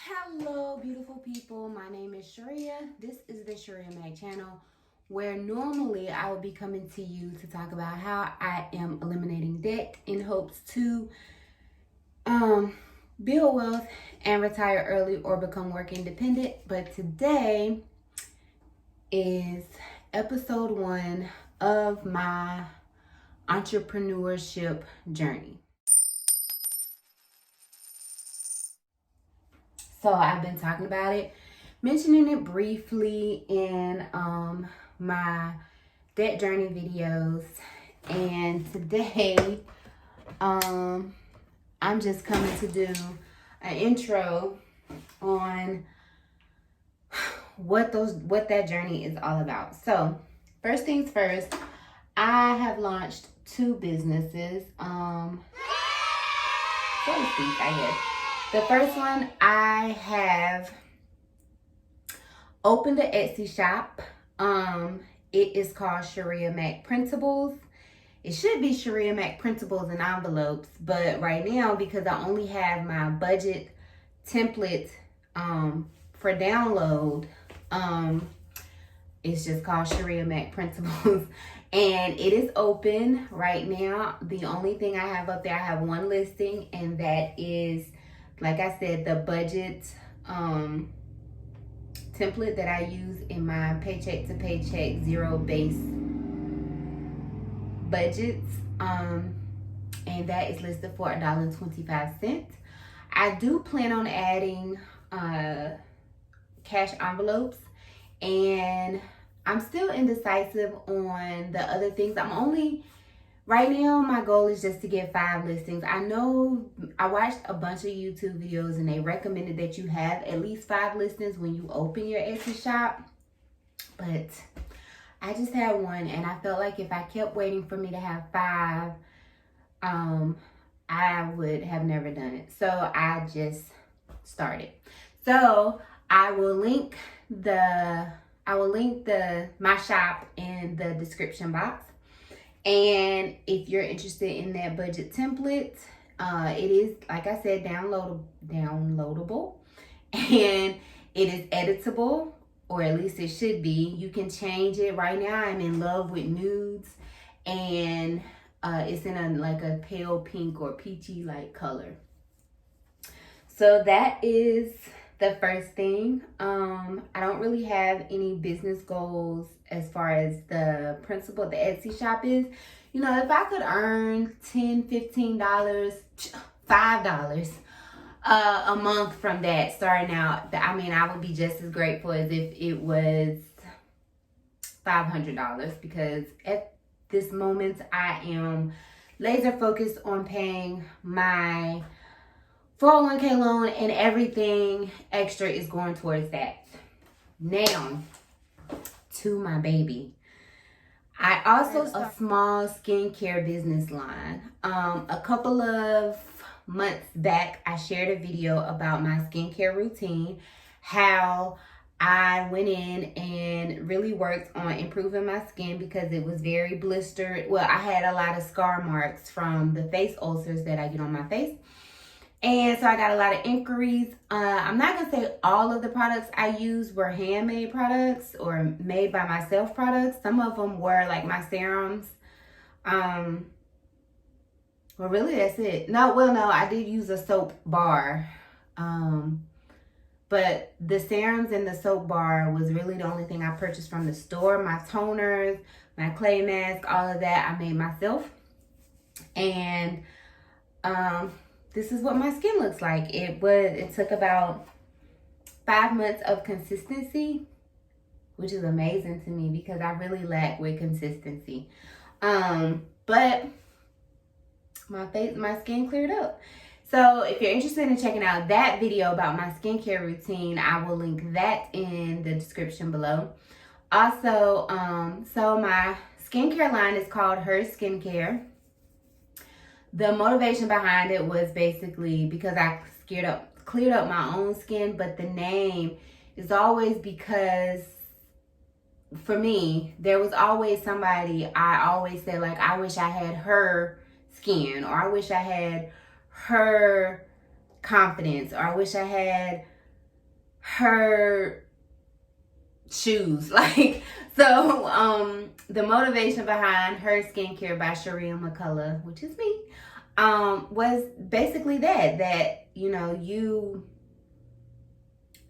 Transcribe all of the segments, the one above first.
Hello, beautiful people. My name is Shirria. This is the Shirria Mac channel, where normally I will be coming to you to talk about how I am eliminating debt in hopes to build wealth and retire early or become work independent. But today is episode 1 of my entrepreneurship journey. So I've been talking about it, mentioning it briefly in my debt journey videos, and today I'm just coming to do an intro on what that journey is all about. So first things first, I have launched 2 businesses, so to speak, I guess. The first one, I have opened an Etsy shop. It is called Shirria Mac Printables. It should be Shirria Mac Printables and Envelopes, but right now, because I only have my budget template for download, it's just called Shirria Mac Printables. And it is open right now. The only thing I have up there, I have 1 listing, and that is, like I said, the budget template that I use in my paycheck to paycheck zero base budgets. And that is listed for $1.25. I do plan on adding cash envelopes, and I'm still indecisive on the other things. Right now, my goal is just to get 5 listings. I know I watched a bunch of YouTube videos and they recommended that you have at least 5 listings when you open your Etsy shop. But I just had 1, and I felt like if I kept waiting for me to have 5, I would have never done it. So I just started. So I will link my shop in the description box. And if you're interested in that budget template, it is, like I said, downloadable, and it is editable, or at least it should be. You can change it. Right now, I'm in love with nudes, and it's in a pale pink or peachy like color. So that is the first thing. I don't really have any business goals as far as the principal, the Etsy shop is. You know, if I could earn $10, $15, $5 a month from that starting out, I would be just as grateful as if it was $500, because at this moment I am laser focused on paying my 401k loan, and everything extra is going towards that. Now, to my baby. I also started a small skincare business line. A couple of months back, I shared a video about my skincare routine, how I went in and really worked on improving my skin because it was very blistered. Well, I had a lot of scar marks from the face ulcers that I get on my face. And so I got a lot of inquiries. I'm not going to say all of the products I used were handmade products or made by myself products. Some of them were like my serums. Well, really, that's it. No, I did use a soap bar. But the serums and the soap bar was really the only thing I purchased from the store. My toners, my clay mask, all of that I made myself. And this is what my skin looks like. It took about 5 months of consistency, which is amazing to me because I really lack with consistency. But my skin cleared up. So if you're interested in checking out that video about my skincare routine, I will link that in the description below. Also, so my skincare line is called Her Skincare. The motivation behind it was basically because I cleared up my own skin, but the name is always because, for me, there was always somebody I always said, like, I wish I had her skin, or I wish I had her confidence, or I wish I had her shoes. Like, so the motivation behind Her Skincare by Shirria Mac, which is me, was basically that you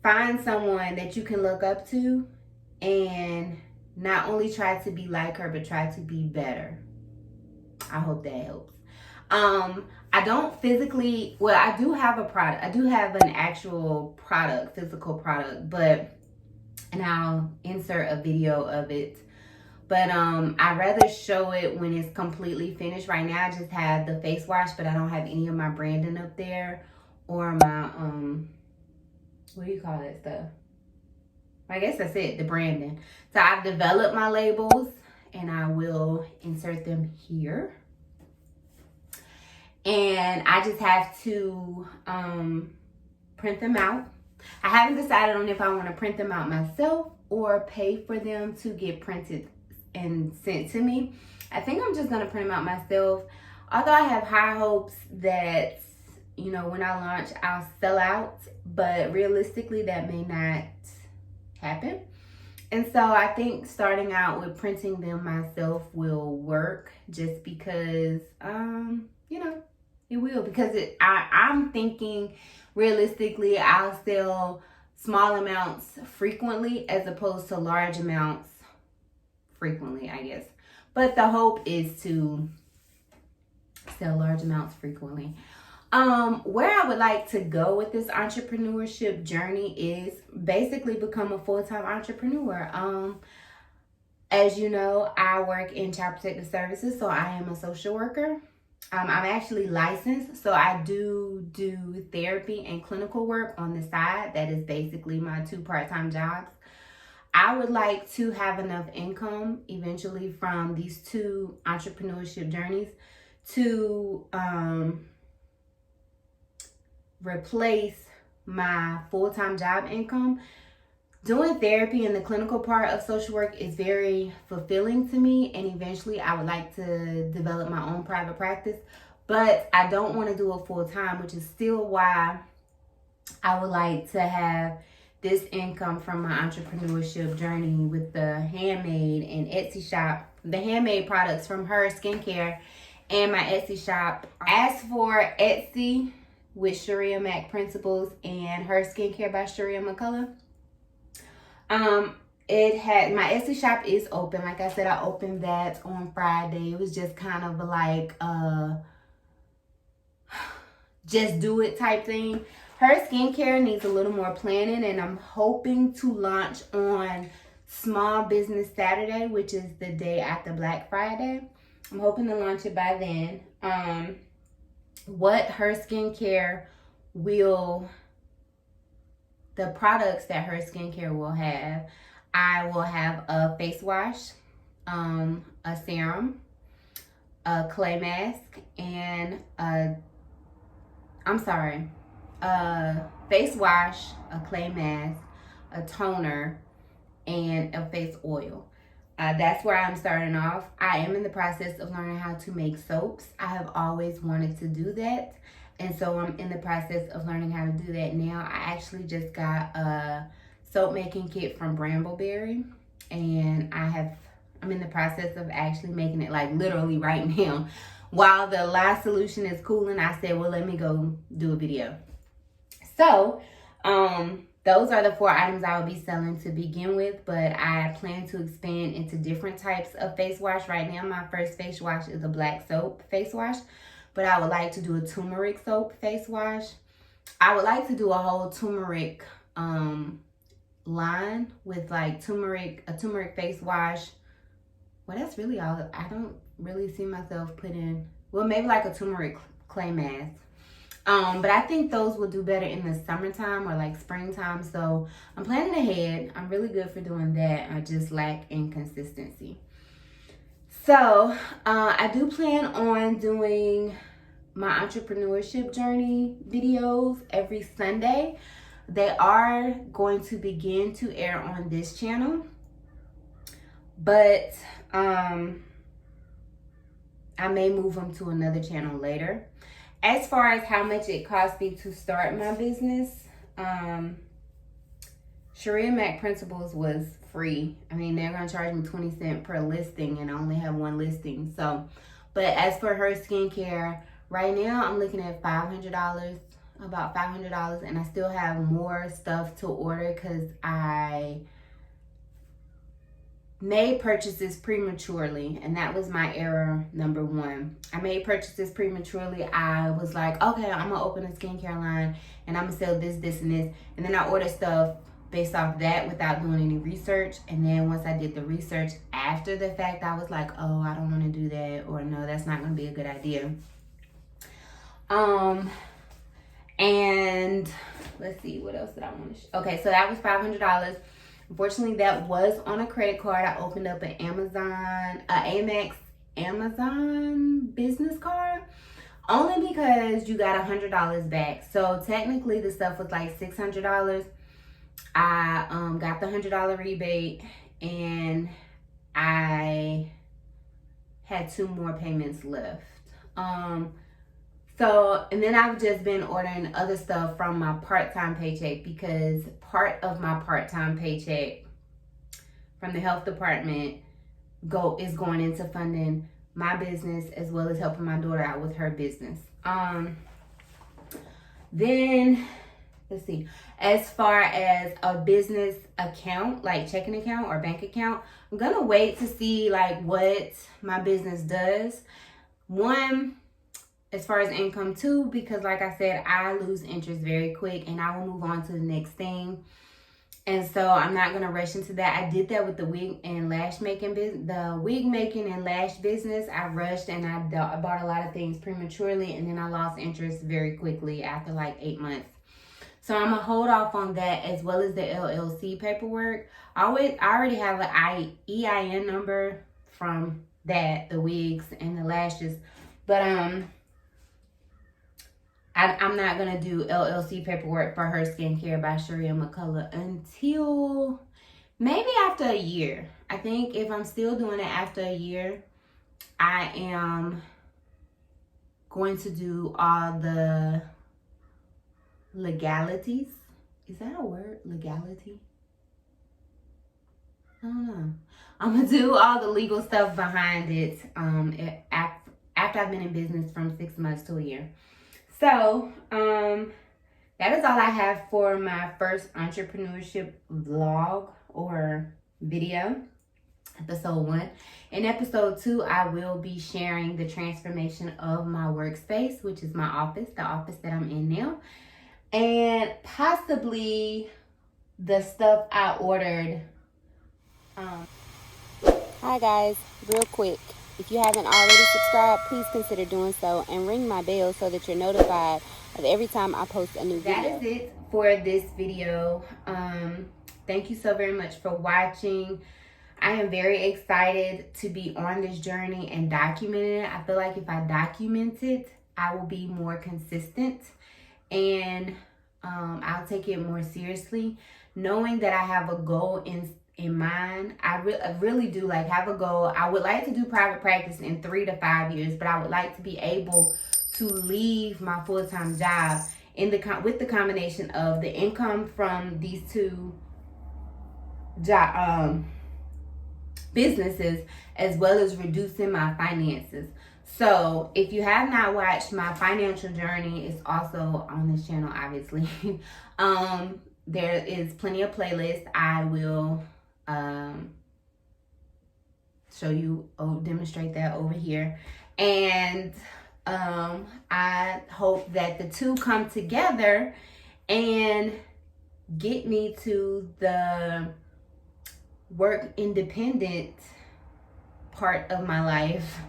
find someone that you can look up to and not only try to be like her, but try to be better. I hope that helps. I don't physically, well, I do have a product. I do have an actual product, physical product, and I'll insert a video of it. But I'd rather show it when it's completely finished. Right now, I just have the face wash, but I don't have any of my branding up there or my, what do you call that stuff? I guess that's it, the branding. So I've developed my labels and I will insert them here. And I just have to print them out. I haven't decided on if I want to print them out myself or pay for them to get printed and sent to me. I think I'm just going to print them out myself. Although I have high hopes that, when I launch, I'll sell out. But realistically, that may not happen. And so I think starting out with printing them myself will work just because, it will. Because I'm thinking realistically, I'll sell small amounts frequently as opposed to large amounts frequently, I guess. But the hope is to sell large amounts frequently. Where I would like to go with this entrepreneurship journey is basically become a full-time entrepreneur. As you know, I work in Child Protective Services, so I am a social worker. I'm actually licensed, so I do therapy and clinical work on the side. That is basically my 2 part-time jobs. I would like to have enough income eventually from these 2 entrepreneurship journeys to replace my full-time job income. Doing therapy and the clinical part of social work is very fulfilling to me, and eventually I would like to develop my own private practice, but I don't want to do it full-time, which is still why I would like to have this income from my entrepreneurship journey with the handmade and Etsy shop, the handmade products from Her Skincare and my Etsy shop. As for Etsy with Shirria Mac Principles and Her Skincare by Shirria Mac, my Etsy shop is open. Like I said, I opened that on Friday. It was just kind of like just do it type thing. Her Skincare needs a little more planning, and I'm hoping to launch on Small Business Saturday, which is the day after Black Friday. I'm hoping to launch it by then. What Her Skincare the products that Her Skincare will have, I will have a face wash, a serum, a clay mask, and a face wash, a clay mask, a toner, and a face oil. That's where I'm starting off. I am in the process of learning how to make soaps. I have always wanted to do that. And so I'm in the process of learning how to do that now. I actually just got a soap making kit from Brambleberry, and I'm in the process of actually making it, like literally right now. While the last solution is cooling, I said, well, let me go do a video. So, those are the 4 items I will be selling to begin with, but I plan to expand into different types of face wash. Right now, my first face wash is a black soap face wash, but I would like to do a turmeric soap face wash. I would like to do a whole turmeric line with like a turmeric face wash. Well, that's really all. I don't really see myself putting, well, maybe like a turmeric clay mask. But I think those will do better in the summertime or like springtime. So I'm planning ahead. I'm really good for doing that. I just lack in consistency. So I do plan on doing my entrepreneurship journey videos every Sunday. They are going to begin to air on this channel, but I may move them to another channel later. As far as how much it cost me to start my business, Shirria Mac Principles was free. I mean, they're going to charge me 20 cents per listing, and I only have one listing. So, but as for her skincare, right now I'm looking at $500, about $500, and I still have more stuff to order because I made purchases prematurely, and that was my error number one. I made purchases prematurely. I was like, okay, I'm gonna open a skincare line and I'm gonna sell this, this, and this, and then I ordered stuff based off that without doing any research. And then once I did the research after the fact, I was like, oh, I don't want to do that, or no, that's not going to be a good idea. And let's see, what else did I want to okay, so that was $500. Unfortunately, that was on a credit card. I opened up an Amex Amazon business card only because you got $100 back. So technically the stuff was like $600. I got the $100 rebate, and I had 2 more payments left. So, and then I've just been ordering other stuff from my part-time paycheck, because part of my part-time paycheck from the health department is going into funding my business as well as helping my daughter out with her business. Then let's see, as far as a business account, like checking account or bank account, I'm gonna wait to see like what my business does. One, as far as income. Two, because like I said, I lose interest very quick and I will move on to the next thing. And so I'm not gonna rush into that. I did that with the wig and lash making business, the wig making and lash business. I rushed and I bought a lot of things prematurely, and then I lost interest very quickly after like 8 months. So I'm gonna hold off on that, as well as the LLC paperwork. I already have an EIN number from that, the wigs and the lashes, but I'm not gonna do LLC paperwork for her skincare by Shirria Mac until maybe after a year. I think if I'm still doing it after a year, I am going to do all the legalities. Is that a word? Legality? I don't know. I'm gonna do all the legal stuff behind it after I've been in business from 6 months to a year. So that is all I have for my first entrepreneurship vlog or video, episode 1. In episode 2, I will be sharing the transformation of my workspace, which is my office, the office that I'm in now, and possibly the stuff I ordered. Hi guys, real quick, if you haven't already subscribed, please consider doing so and ring my bell so that you're notified of every time I post a new video. That is it for this video. Thank you so very much for watching. I am very excited to be on this journey and documenting it. I feel like if I document it, I will be more consistent, and I'll take it more seriously, knowing that I have a goal in mind. I really do like have a goal. I would like to do private practice in 3 to 5 years, but I would like to be able to leave my full-time job with the combination of the income from these 2 businesses, as well as reducing my finances. So if you have not watched my financial journey, it's also on this channel, obviously. There is plenty of playlists. I will show you, demonstrate that over here. And I hope that the 2 come together and get me to the work independent part of my life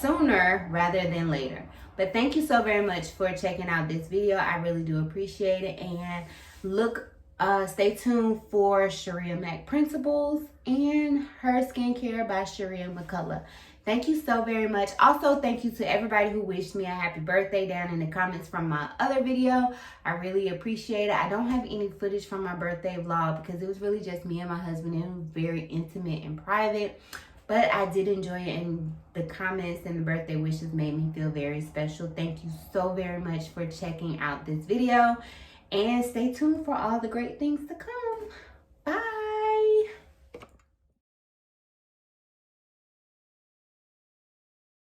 sooner rather than later. But thank you so very much for checking out this video. I really do appreciate it. And stay tuned for Shirria Mac Principles and her skincare by Shirria Mac. Thank you so very much. Also, thank you to everybody who wished me a happy birthday down in the comments from my other video. I really appreciate it. I don't have any footage from my birthday vlog because it was really just me and my husband. It was very intimate and private, but I did enjoy it, and the comments and the birthday wishes made me feel very special. Thank you so very much for checking out this video, and stay tuned for all the great things to come.